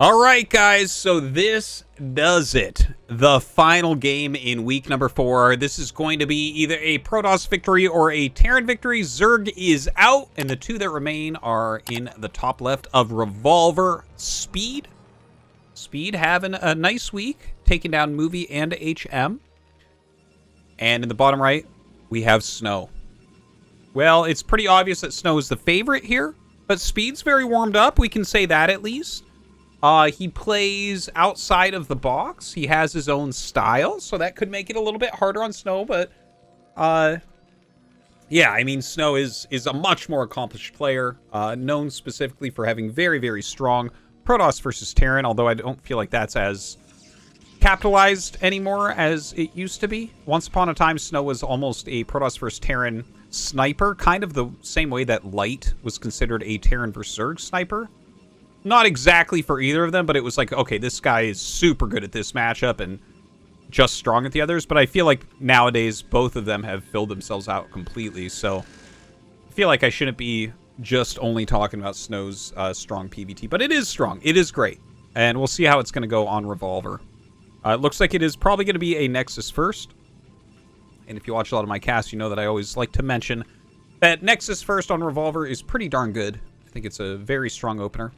All right, guys, so this does it. The final game in week number 4. This is going to be either a Protoss victory or a Terran victory. Zerg is out, and the two that remain are in the top left of Revolver. Speed having a nice week, taking down Movie and HM. And in the bottom right, we have Snow. Well, it's pretty obvious that Snow is the favorite here, but Speed's very warmed up. We can say that at least. He plays outside of the box. He has his own style, so that could make it a little bit harder on Snow, but yeah, I mean, Snow is a much more accomplished player, known specifically for having very, very strong Protoss versus Terran, although I don't feel like that's as capitalized anymore as it used to be. Once upon a time, Snow was almost a Protoss versus Terran sniper, kind of the same way that Light was considered a Terran versus Zerg sniper. Not exactly for either of them, but it was like, okay, this guy is super good at this matchup and just strong at the others. But I feel like nowadays, both of them have filled themselves out completely. So I feel like I shouldn't be just only talking about Snow's strong PvT. But it is strong. It is great. And we'll see how it's going to go on Revolver. It looks like it is probably going to be a Nexus first. And if you watch a lot of my casts, you know that I always like to mention that Nexus first on Revolver is pretty darn good. I think it's a very strong opener.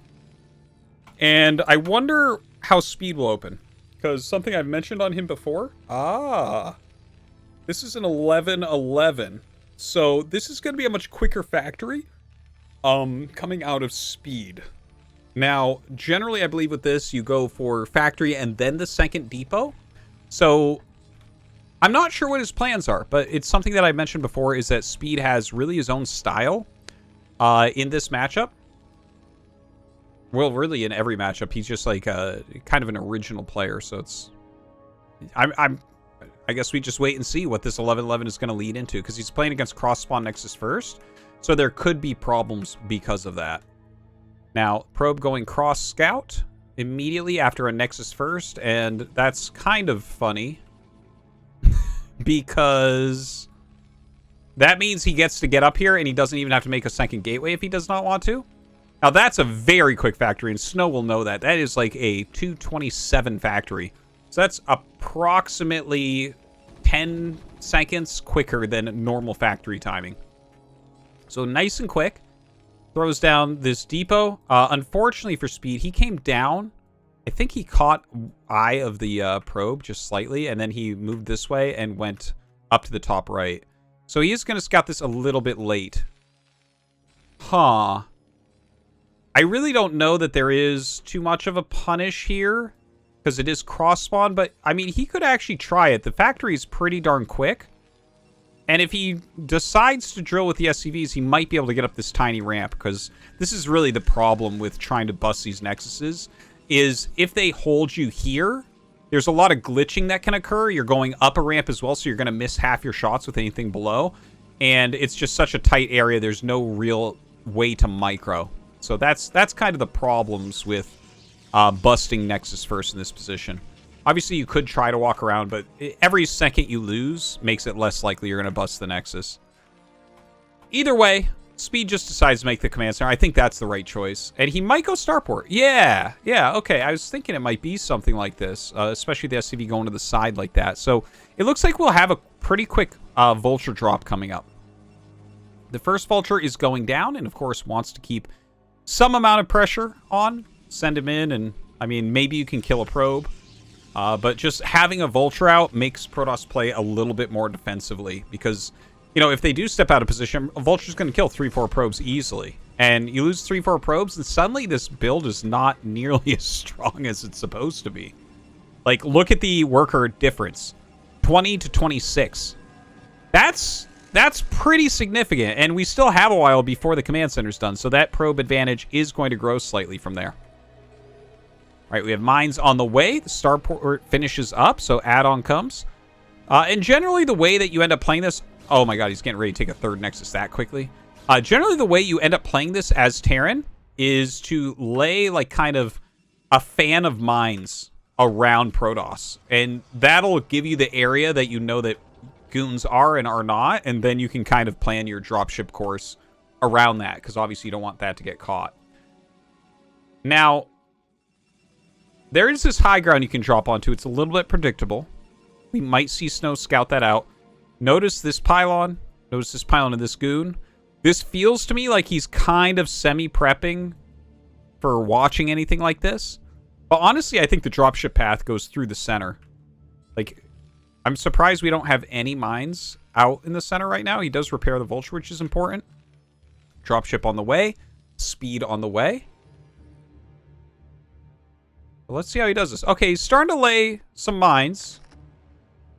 And I wonder how Speed will open. Because something I've mentioned on him before. This is an 11-11. So this is going to be a much quicker factory. Coming out of Speed. Now, generally I believe with this, you go for factory and then the second depot. So I'm not sure what his plans are. But it's something that I mentioned before is that Speed has really his own style in this matchup. Well, really, in every matchup, he's just like kind of an original player. So it's, I guess we just wait and see what this 11-11 is going to lead into, because he's playing against cross spawn Nexus first, so there could be problems because of that. Now, Probe going cross scout immediately after a Nexus first, and that's kind of funny because that means he gets to get up here and he doesn't even have to make a second gateway if he does not want to. Now, that's a very quick factory, and Snow will know that. That is like a 227 factory. So that's approximately 10 seconds quicker than normal factory timing. So nice and quick. Throws down this depot. Unfortunately for Speed, he came down. I think he caught eye of the probe just slightly, and then he moved this way and went up to the top right. So he is going to scout this a little bit late. Huh. I really don't know that there is too much of a punish here, because it is cross spawn, but I mean, he could actually try it. The factory is pretty darn quick, and if he decides to drill with the SCVs, he might be able to get up this tiny ramp, because this is really the problem with trying to bust these Nexuses, is if they hold you here, there's a lot of glitching that can occur. You're going up a ramp as well, so you're going to miss half your shots with anything below, and it's just such a tight area, there's no real way to micro. So that's kind of the problems with busting Nexus first in this position. Obviously, you could try to walk around, but every second you lose makes it less likely you're going to bust the Nexus. Either way, Speed just decides to make the command center. I think that's the right choice. And he might go Starport. Yeah, okay. I was thinking it might be something like this, especially the SCV going to the side like that. So it looks like we'll have a pretty quick Vulture drop coming up. The first Vulture is going down and, of course, wants to keep some amount of pressure on. Send him in, and I mean, maybe you can kill a probe. But just having a Vulture out makes Protoss play a little bit more defensively, because, you know, if they do step out of position, a Vulture's going to kill 3-4 probes easily. And you lose 3-4 probes, and suddenly this build is not nearly as strong as it's supposed to be. Like, look at the worker difference. 20 to 26. That's pretty significant, and we still have a while before the command center's done, so that probe advantage is going to grow slightly from there. All right, we have mines on the way. The starport finishes up, so add-on comes. And generally, the way that you end up playing this... Oh my god, he's getting ready to take a third Nexus that quickly. Generally, the way you end up playing this as Terran is to lay, like, kind of a fan of mines around Protoss. And that'll give you the area that you know that goons are and are not, and then you can kind of plan your dropship course around that, because obviously you don't want that to get caught. Now, there is this high ground you can drop onto. It's a little bit predictable. We might see Snow scout that out. Notice this pylon. Notice this pylon of this goon. This feels to me like he's kind of semi-prepping for watching anything like this. But honestly, I think the dropship path goes through the center. Like, I'm surprised we don't have any mines out in the center right now. He does repair the vulture, which is important. Dropship on the way. Speed on the way. Well, let's see how he does this. Okay, he's starting to lay some mines.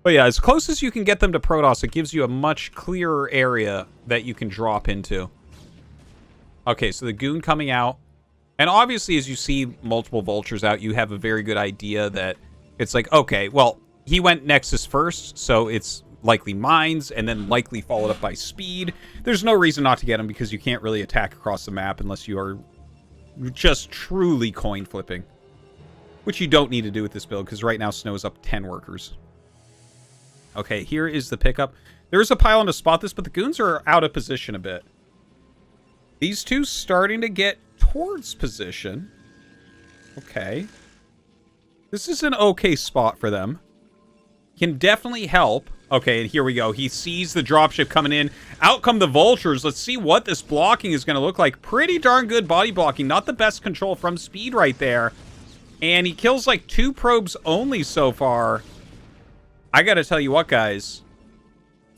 But yeah, as close as you can get them to Protoss, it gives you a much clearer area that you can drop into. Okay, so the goon coming out. And obviously, as you see multiple vultures out, you have a very good idea that it's like, okay, well, he went Nexus first, so it's likely mines, and then likely followed up by speed. There's no reason not to get him, because you can't really attack across the map unless you are just truly coin flipping. Which you don't need to do with this build, because right now Snow's up 10 workers. Okay, here is the pickup. There's a pylon to spot this, but the goons are out of position a bit. These two starting to get towards position. Okay. This is an okay spot for them. Can definitely help. Okay, and here we go. He sees the dropship coming in. Out come the vultures. Let's see what this blocking is going to look like. Pretty darn good body blocking. Not the best control from speed right there. And he kills like 2 probes only so far. I gotta tell you what, guys.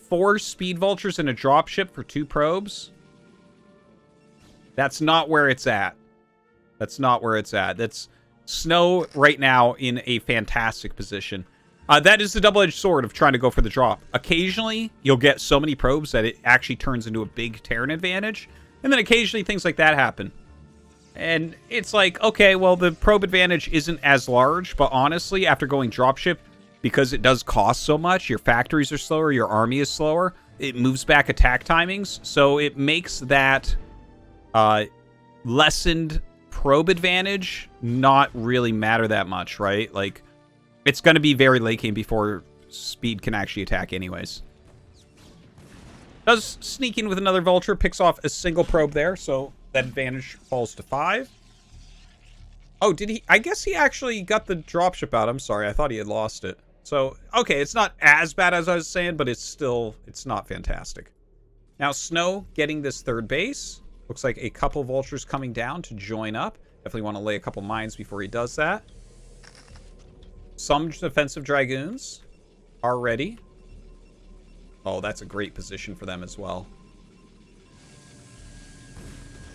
4 speed vultures and a dropship for 2 probes. That's not where it's at. That's not where it's at. That's Snow right now in a fantastic position. That is the double-edged sword of trying to go for the drop. Occasionally, you'll get so many probes that it actually turns into a big Terran advantage. And then occasionally things like that happen. And it's like, okay, well, the probe advantage isn't as large. But honestly, after going dropship, because it does cost so much, your factories are slower, your army is slower, it moves back attack timings, so it makes that lessened probe advantage not really matter that much, right? Like, it's going to be very late game before speed can actually attack anyways. Does sneak in with another vulture, picks off a single probe there, so that advantage falls to 5. Oh, did he? I guess he actually got the dropship out. I'm sorry, I thought he had lost it. So, okay, it's not as bad as I was saying, but it's not fantastic. Now, Snow getting this 3rd base. Looks like a couple vultures coming down to join up. Definitely want to lay a couple mines before he does that. Some defensive dragoons are ready. Oh, that's a great position for them as well.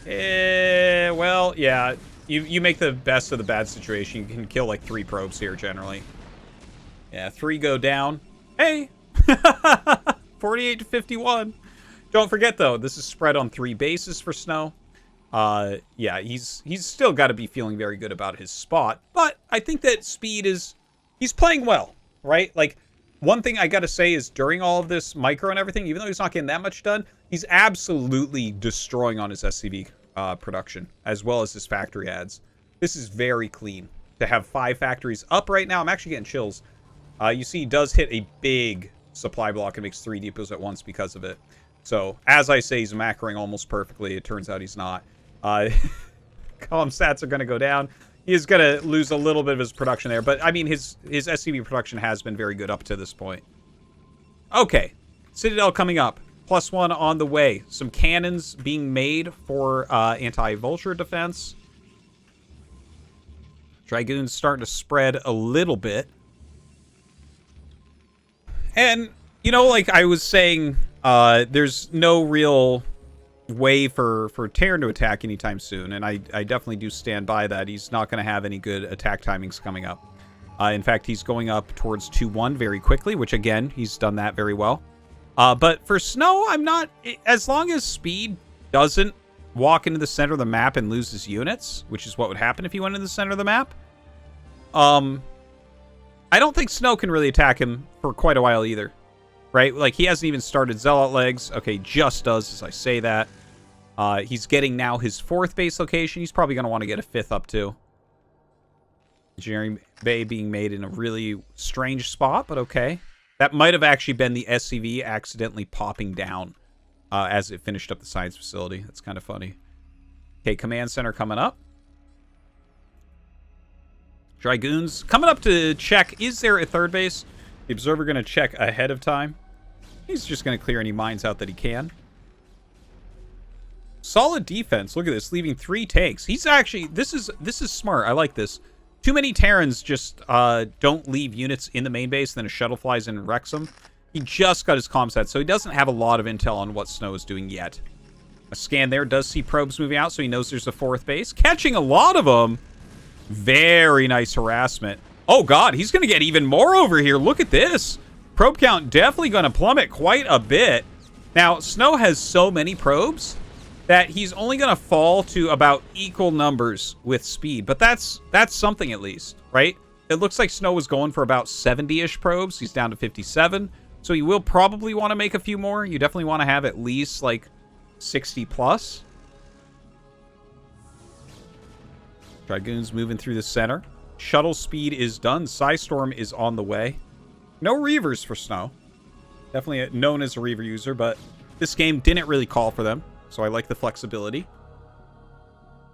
Well, yeah. You make the best of the bad situation. You can kill like 3 probes here, generally. Yeah, 3 go down. Hey! 48 to 51. Don't forget, though, this is spread on 3 bases for Snow. Yeah, he's still got to be feeling very good about his spot. But I think that speed is... He's playing well, right? Like, one thing I got to say is during all of this micro and everything, even though he's not getting that much done, he's absolutely destroying on his SCV production, as well as his factory ads. This is very clean. To have 5 factories up right now, I'm actually getting chills. You see he does hit a big supply block and makes 3 depots at once because of it. So, as I say, he's macroing almost perfectly. It turns out he's not. Column stats are going to go down. He is going to lose a little bit of his production there. But, I mean, his SCV production has been very good up to this point. Okay. Citadel coming up. +1 on the way. Some cannons being made for anti-vulture defense. Dragoons starting to spread a little bit. And, you know, like I was saying, there's no real way for Terran to attack anytime soon. And I definitely do stand by that. He's not going to have any good attack timings coming up. In fact, he's going up towards 2-1 very quickly, which, again, he's done that very well. But for Snow, I'm not... As long as speed doesn't walk into the center of the map and lose his units, which is what would happen if he went in the center of the map, I don't think Snow can really attack him for quite a while either. Right? Like, he hasn't even started Zealot legs. Okay, just does as I say that. He's getting now his 4th base location. He's probably going to want to get a 5th up too. Engineering Bay being made in a really strange spot, but okay. That might have actually been the SCV accidentally popping down as it finished up the science facility. That's kind of funny. Okay, command center coming up. Dragoons coming up to check. Is there a third base? The observer going to check ahead of time. He's just going to clear any mines out that he can. Solid defense. Look at this, leaving 3 tanks. He's actually, this is smart. I like this. Too many Terrans just don't leave units in the main base, then a shuttle flies in and wrecks them. He just got his comm set, so he doesn't have a lot of intel on what Snow is doing yet. A scan there does see probes moving out, so he knows there's a 4th base. Catching a lot of them. Very nice harassment. Oh, God, he's going to get even more over here. Look at this. Probe count definitely going to plummet quite a bit. Now, Snow has so many probes that he's only going to fall to about equal numbers with speed. But that's something at least, right? It looks like Snow was going for about 70-ish probes. He's down to 57. So he will probably want to make a few more. You definitely want to have at least, like, 60 plus. Dragoons moving through the center. Shuttle speed is done. Psystorm is on the way. No Reavers for Snow. Definitely known as a Reaver user, but this game didn't really call for them, so I like the flexibility.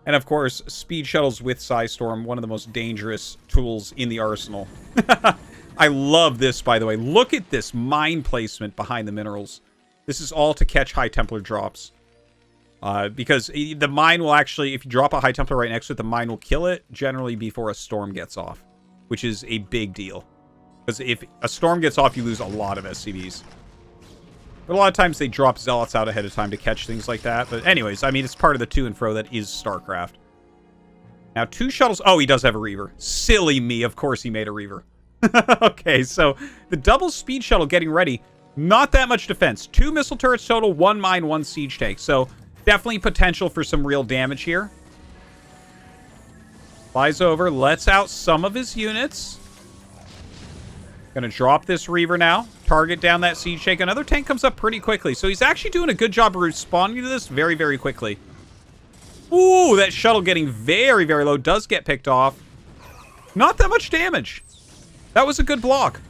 And of course, speed shuttles with Psystorm, one of the most dangerous tools in the arsenal. I love this, by the way. Look at this mine placement behind the minerals. This is all to catch High Templar drops. Because the mine will actually, if you drop a High Templar right next to it, the mine will kill it, generally before a storm gets off, which is a big deal. Because if a storm gets off, you lose a lot of SCVs. But a lot of times they drop Zealots out ahead of time to catch things like that. But anyways, I mean, it's part of the to and fro that is StarCraft. Now, 2 shuttles. Oh, he does have a Reaver. Silly me. Of course he made a Reaver. Okay, so the double speed shuttle getting ready. Not that much defense. 2 missile turrets total, 1 mine, 1 siege tank. So definitely potential for some real damage here. Flies over, lets out some of his units. Gonna drop this Reaver now. Target down that siege tank. Another tank comes up pretty quickly. So he's actually doing a good job of responding to this very, very quickly. Ooh, that shuttle getting very, very low. Does get picked off. Not that much damage. That was a good block.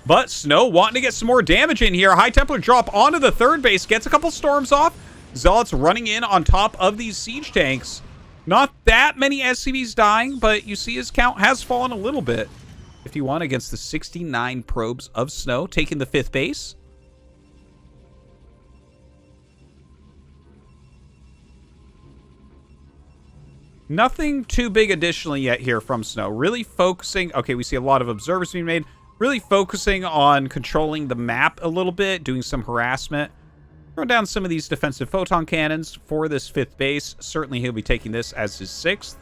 But Snow wanting to get some more damage in here. High Templar drop onto the 3rd base. Gets a couple storms off. Zealots running in on top of these siege tanks. Not that many SCVs dying, but you see his count has fallen a little bit. 51 against the 69 probes of Snow, taking the 5th base. Nothing too big additionally yet here from Snow. Really focusing... Okay, we see a lot of observers being made. Really focusing on controlling the map a little bit, doing some harassment. Throw down some of these defensive photon cannons for this 5th base. Certainly he'll be taking this as his 6th.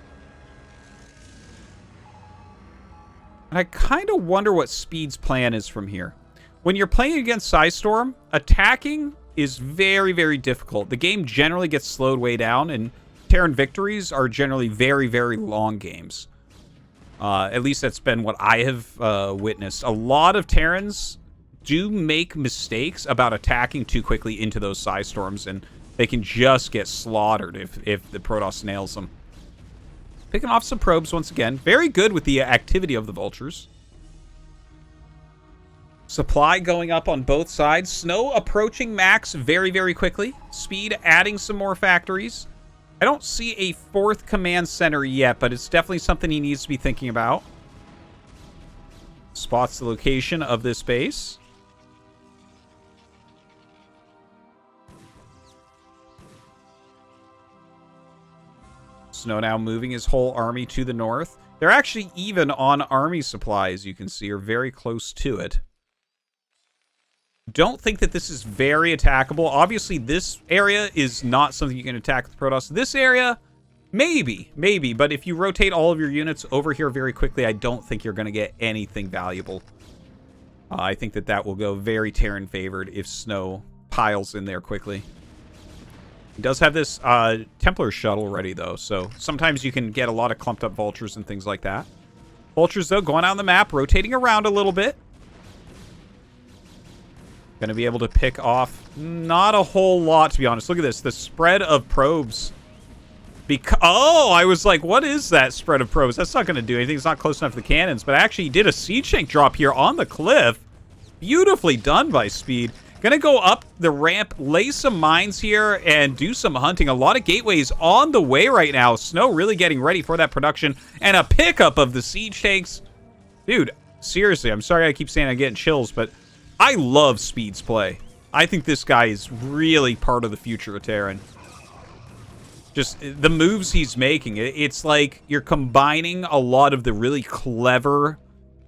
And I kind of wonder what Speed's plan is from here. When you're playing against Psystorm, attacking is very, very difficult. The game generally gets slowed way down, and Terran victories are generally very, very long games. At least that's been what I have witnessed. A lot of Terrans do make mistakes about attacking too quickly into those Psystorms, and they can just get slaughtered if the Protoss nails them. Picking off some probes once again. Very good with the activity of the Vultures. Supply going up on both sides. Snow approaching max very, very quickly. Speed adding some more factories. I don't see a 4th command center yet, but it's definitely something he needs to be thinking about. Spots the location of this base. Snow now moving his whole army to the north. They're actually even on army supplies, you can see, are very close to it. Don't think that this is very attackable. Obviously, this area is not something you can attack with Protoss. This area, maybe. But if you rotate all of your units over here very quickly, I don't think you're going to get anything valuable. I think that will go very Terran favored if Snow piles in there quickly. He does have this Templar shuttle ready, though, so sometimes you can get a lot of clumped up Vultures and things like that. Vultures, though, going on the map, rotating around a little bit. Going to be able to pick off not a whole lot, to be honest. Look at this. The spread of probes. Oh, I was like, what is that spread of probes? That's not going to do anything. It's not close enough to the cannons. But actually, he did a siege tank drop here on the cliff. Beautifully done by Speed. Gonna go up the ramp, lay some mines here, and do some hunting. A lot of gateways on the way right now. Snow really getting ready for that production. And a pickup of the siege tanks. Dude, seriously, I'm sorry I keep saying I'm getting chills, but I love Speed's play. I think this guy is really part of the future of Terran. Just the moves he's making. It's like you're combining a lot of the really clever,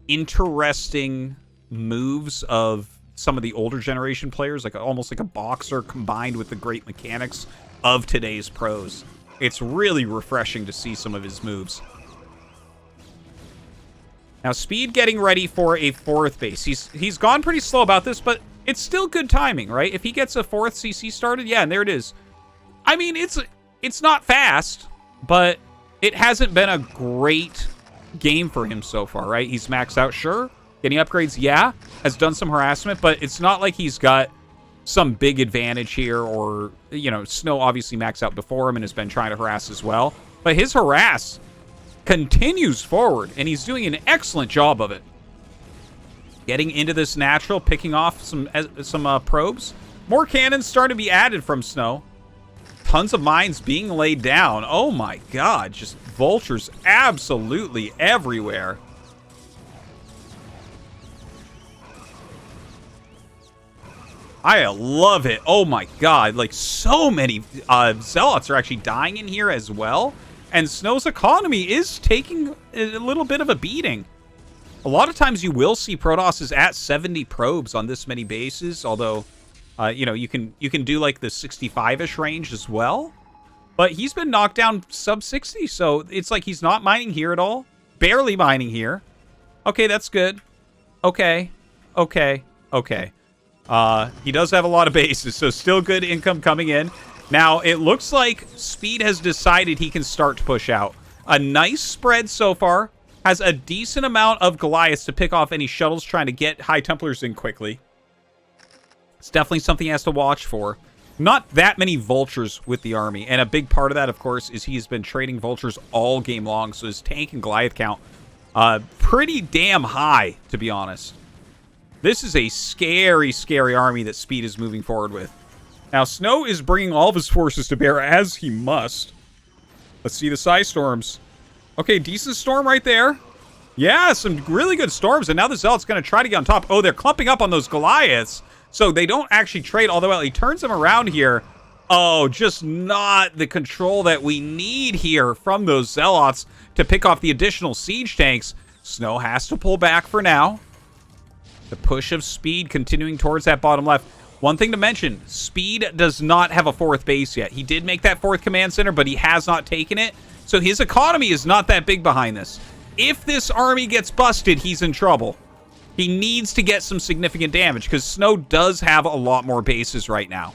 interesting moves of some of the older generation players, like almost like a boxer combined with the great mechanics of today's pros. It's really refreshing to see some of his moves. Now, Speed getting ready for a 4th base. He's gone pretty slow about this, but it's still good timing, right? If he gets a 4th CC started, yeah, and there it is. I mean, it's not fast, but it hasn't been a great game for him so far, right? He's maxed out, sure. Getting upgrades, yeah. Has done some harassment, but it's not like he's got some big advantage here or, you know, Snow obviously maxed out before him and has been trying to harass as well. But his harass continues forward, and he's doing an excellent job of it. Getting into this natural, picking off some probes. More cannons starting to be added from Snow. Tons of mines being laid down. Oh my god, just vultures absolutely everywhere. I love it. Oh my god, like so many zealots are actually dying in here as well. And Snow's economy is taking a little bit of a beating. A lot of times you will see Protosses at 70 probes on this many bases, although, you know, you can do like the 65-ish range as well. But he's been knocked down sub 60, so it's like he's not mining here at all. Barely mining here. Okay, that's good. Okay. Okay. Okay. He does have a lot of bases, so still good income coming in. Now, it looks like Speed has decided he can start to push out. A nice spread so far. Has a decent amount of Goliaths to pick off any shuttles trying to get High Templars in quickly. It's definitely something he has to watch for. Not that many Vultures with the army. And a big part of that, of course, is he's been trading Vultures all game long. So his tank and Goliath count, pretty damn high, to be honest. This is a scary, scary army that Speed is moving forward with. Now, Snow is bringing all of his forces to bear as he must. Let's see the Psy Storms. Okay, decent storm right there. Yeah, some really good storms. And now the Zealot's going to try to get on top. Oh, they're clumping up on those Goliaths. So they don't actually trade all the way. He turns them around here. Oh, just not the control that we need here from those Zealots to pick off the additional siege tanks. Snow has to pull back for now. The push of Speed continuing towards that bottom left. One thing to mention, Speed does not have a 4th base yet. He did make that 4th command center, but he has not taken it. So his economy is not that big behind this. If this army gets busted, he's in trouble. He needs to get some significant damage because Snow does have a lot more bases right now.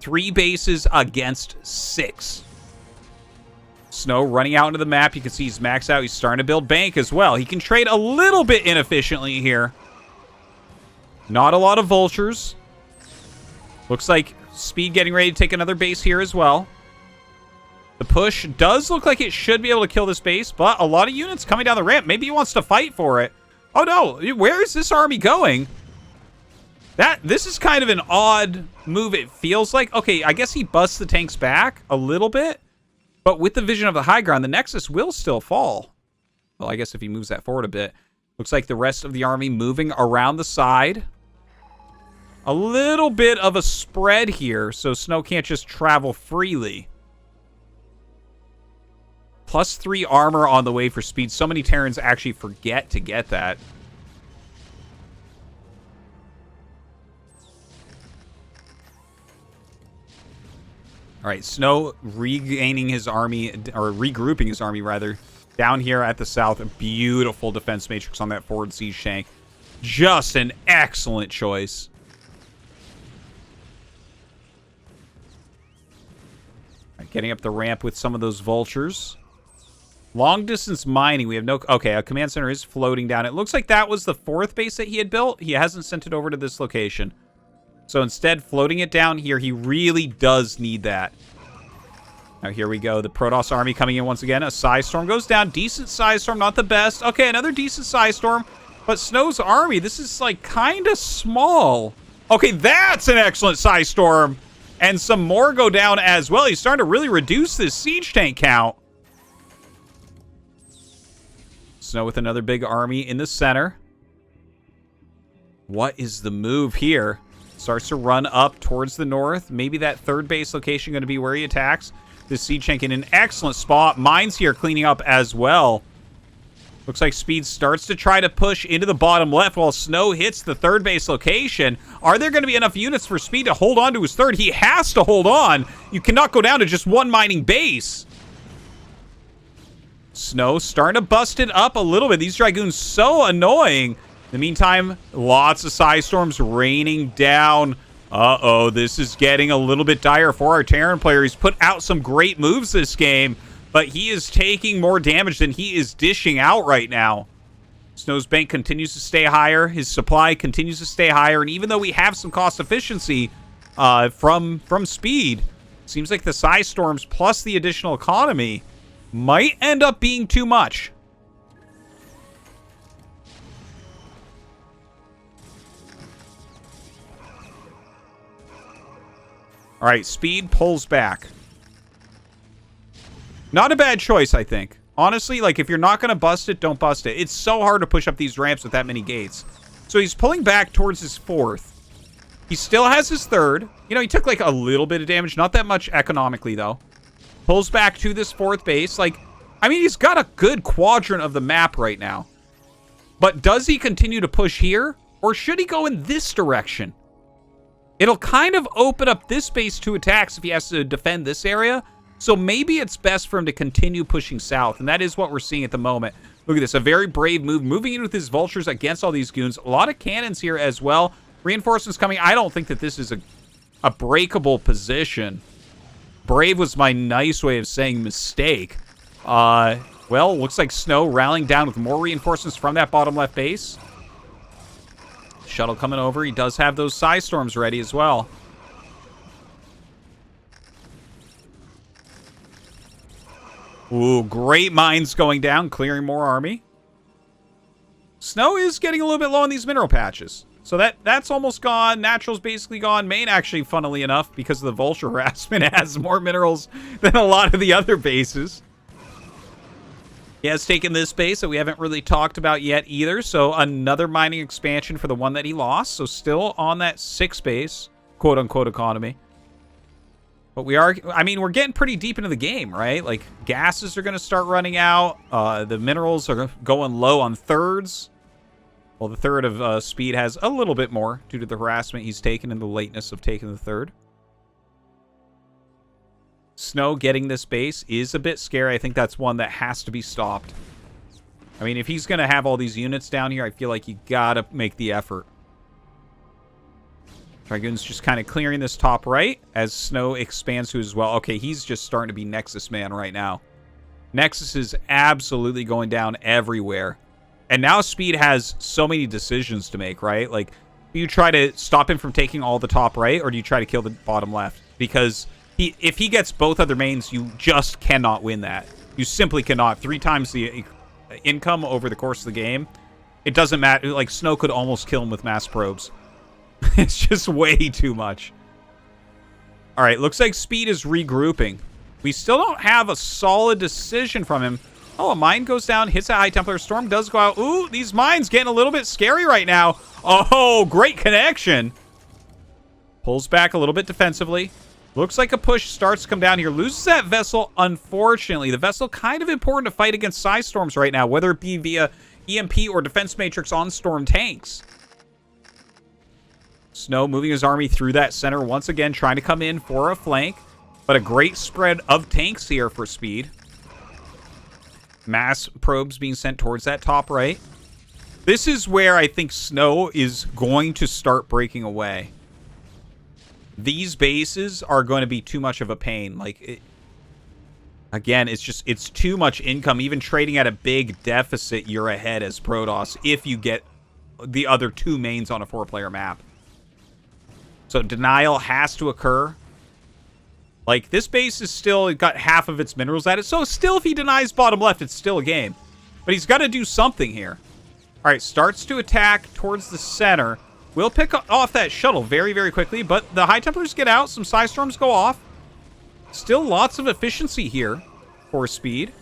3 bases against 6. Snow running out into the map. You can see he's maxed out. He's starting to build bank as well. He can trade a little bit inefficiently here. Not a lot of Vultures. Looks like Speed getting ready to take another base here as well. The push does look like it should be able to kill this base, but a lot of units coming down the ramp. Maybe he wants to fight for it. Oh, no. Where is this army going? This is kind of an odd move, it feels like. Okay, I guess he busts the tanks back a little bit, but with the vision of the high ground, the Nexus will still fall. Well, I guess if he moves that forward a bit. Looks like the rest of the army moving around the side. A little bit of a spread here, so Snow can't just travel freely. +3 armor on the way for Speed. So many Terrans actually forget to get that. All right, Snow regaining his army, or regrouping his army, rather, down here at the south. A beautiful defense matrix on that forward siege tank. Just an excellent choice. All right, getting up the ramp with some of those Vultures. Long distance mining, we have no... Okay, a command center is floating down. It looks like that was the 4th base that he had built. He hasn't sent it over to this location. So instead, floating it down here, he really does need that. Now, here we go. The Protoss army coming in once again. A Psy Storm goes down. Decent Psy Storm, not the best. Okay, another decent Psy Storm. But Snow's army, this is, like, kind of small Okay, that's an excellent Psy Storm. And some more go down as well. He's starting to really reduce this siege tank count. Snow with another big army in the center. What is the move here? Starts to run up towards the north. Maybe that third base location going to be where he attacks. This siege tank in an excellent spot. Mines here cleaning up as well. Looks like Speed starts to try to push into the bottom left while Snow hits the third base location. Are there going to be enough units for Speed to hold on to his third? He has to hold on. You cannot go down to just one mining base. Snow starting to bust it up a little bit. These Dragoons so annoying. In the meantime, lots of Psy Storms raining down. Uh-oh, this is getting a little bit dire for our Terran player. He's put out some great moves this game, but he is taking more damage than he is dishing out right now. Snow's bank continues to stay higher. His supply continues to stay higher. And even though we have some cost efficiency from Speed, seems like the Psy Storms plus the additional economy might end up being too much. All right, Speed pulls back. Not a bad choice, I think. Honestly, like, if you're not going to bust it, don't bust it. It's so hard to push up these ramps with that many gates. So he's pulling back towards his fourth. He still has his third. You know, he took, like, a little bit of damage. Not that much economically, though. Pulls back to this fourth base. Like, I mean, he's got a good quadrant of the map right now. But does he continue to push here? Or should he go in this direction? It'll kind of open up this base to attacks if he has to defend this area. So maybe it's best for him to continue pushing south. And that is what we're seeing at the moment. Look at this. A very brave move. Moving in with his vultures against all these goons. A lot of cannons here as well. Reinforcements coming. I don't think that this is a breakable position. Brave was my nice way of saying mistake. Well, looks like Snow rallying down with more reinforcements from that bottom left base. Shuttle coming over. He does have those Psy Storms ready as well. Ooh, great mines going down, clearing more army. Snow is getting a little bit low on these mineral patches. So that's almost gone. Natural's basically gone. Main, actually, funnily enough, because of the vulture harassment, has more minerals than a lot of the other bases. He has taken this base that we haven't really talked about yet either. So another mining expansion for the one that he lost. So still on that 6 base, quote-unquote, economy. But we are, I mean, we're getting pretty deep into the game, right? Like, gases are going to start running out. The minerals are going low on thirds. Well, the third of Speed has a little bit more due to the harassment he's taken and the lateness of taking the third. Snow getting this base is a bit scary. I think that's one that has to be stopped. I mean, if he's going to have all these units down here, I feel like you got to make the effort. Dragoon's just kind of clearing this top right as Snow expands to as well. Okay, he's just starting to be Nexus man right now. Nexus is absolutely going down everywhere. And now Speed has so many decisions to make, right? Like, do you try to stop him from taking all the top right, or do you try to kill the bottom left? Because if he gets both other mains, you just cannot win that. You simply cannot. 3 times the income over the course of the game. It doesn't matter. Like, Snow could almost kill him with mass probes. It's just way too much. All right, looks like Speed is regrouping. We still don't have a solid decision from him. Oh, a mine goes down, hits a High Templar. Storm does go out. Ooh, these mines getting a little bit scary right now. Oh, great connection. Pulls back a little bit defensively. Looks like a push starts to come down here. Loses that vessel, unfortunately. The vessel kind of important to fight against Psy Storms right now, whether it be via EMP or Defense Matrix on Storm tanks. Snow moving his army through that center once again, trying to come in for a flank. But a great spread of tanks here for Speed. Mass probes being sent towards that top right. This is where I think Snow is going to start breaking away. These bases are going to be too much of a pain. Like, again, it's too much income. Even trading at a big deficit, you're ahead as Protoss if you get the other 2 mains on a 4-player map. So denial has to occur. Like, this base is still got half of its minerals at it. So still, if he denies bottom left, it's still a game. But he's got to do something here. All right, starts to attack towards the center. We'll pick off that shuttle very, very quickly, but the High Templars get out. Some Psy Storms go off. Still lots of efficiency here for speed.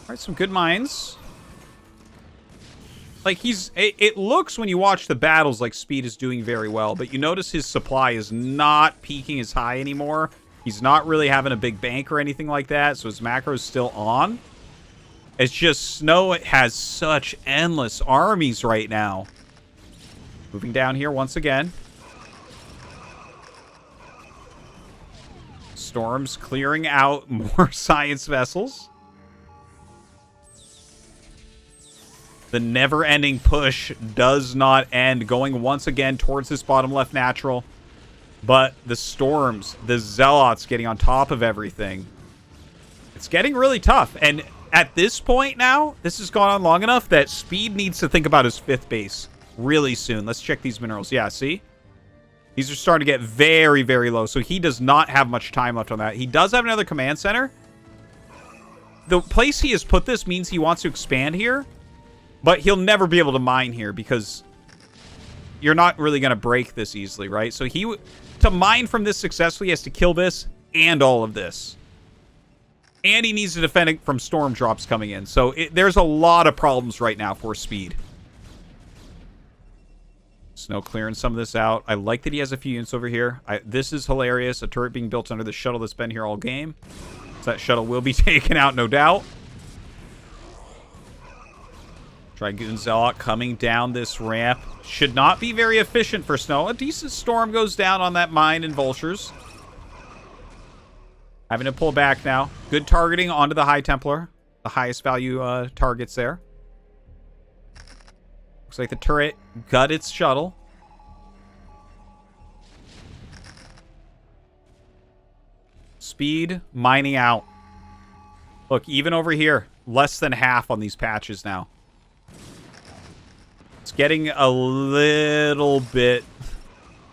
All right, some good mines. Like, it looks when you watch the battles like Speed is doing very well, but you notice his supply is not peaking as high anymore. He's not really having a big bank or anything like that, so his macro is still on. It's just Snow has such endless armies right now. Moving down here once again. Storms clearing out more science vessels. The never-ending push does not end, going once again towards this bottom left natural. But the storms, the zealots getting on top of everything. It's getting really tough. And at this point now, this has gone on long enough that Speed needs to think about his 5th base really soon. Let's check these minerals. Yeah, see? These are starting to get very, very low. So he does not have much time left on that. He does have another command center. The place he has put this means he wants to expand here. But he'll never be able to mine here because you're not really going to break this easily, right? So to mine from this successfully, he has to kill this and all of this. And he needs to defend it from storm drops coming in. So there's a lot of problems right now for Speed. Snow clearing some of this out. I like that he has a few units over here. This is hilarious. A turret being built under the shuttle that's been here all game. So that shuttle will be taken out, no doubt. Dragoon Zealot coming down this ramp. Should not be very efficient for Snow. A decent storm goes down on that mine and Vultures. Having to pull back now. Good targeting onto the High Templar. The highest value targets there. Looks like the turret got its shuttle. Speed mining out. Look, even over here, less than half on these patches now. It's getting a little bit...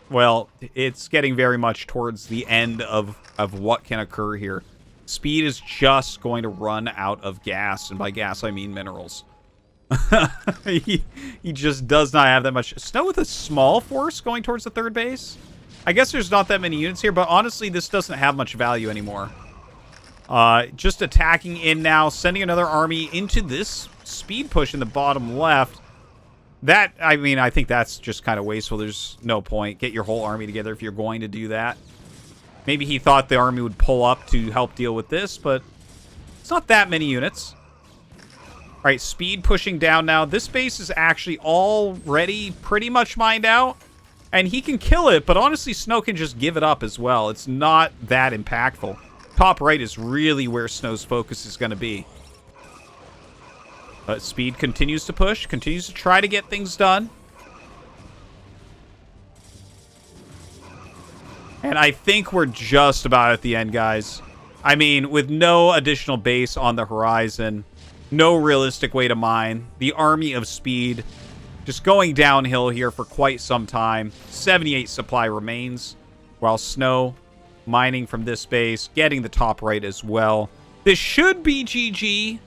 Well, it's getting very much towards the end of what can occur here. Speed is just going to run out of gas. And by gas, I mean minerals. he just does not have that much. Snow with a small force going towards the 3rd base. I guess there's not that many units here, but honestly, this doesn't have much value anymore. Just attacking in now, sending another army into this speed push in the bottom left. That, I mean, I think that's just kind of wasteful. There's no point. Get your whole army together if you're going to do that. Maybe he thought the army would pull up to help deal with this, but it's not that many units. All right, Speed pushing down now. This base is actually already pretty much mined out, and he can kill it, but honestly, Snow can just give it up as well. It's not that impactful. Top right is really where Snow's focus is going to be. But Speed continues to push, continues to try to get things done. And I think we're just about at the end, guys. I mean, with no additional base on the horizon, no realistic way to mine, the army of Speed just going downhill here for quite some time. 78 supply remains, while Snow mining from this base, getting the top right as well. This should be GG.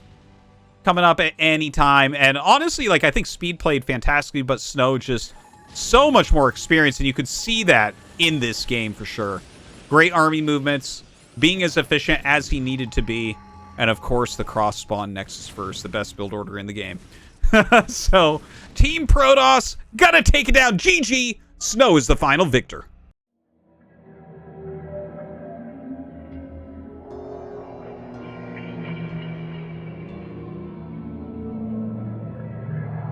Coming up at any time. And honestly, like, I think Speed played fantastically, but Snow just so much more experience, and you could see that in this game for sure. Great army movements, being as efficient as he needed to be, and of course the cross spawn Nexus first, the best build order in the game. So Team Protoss gonna take it down. GG. Snow is the final victor.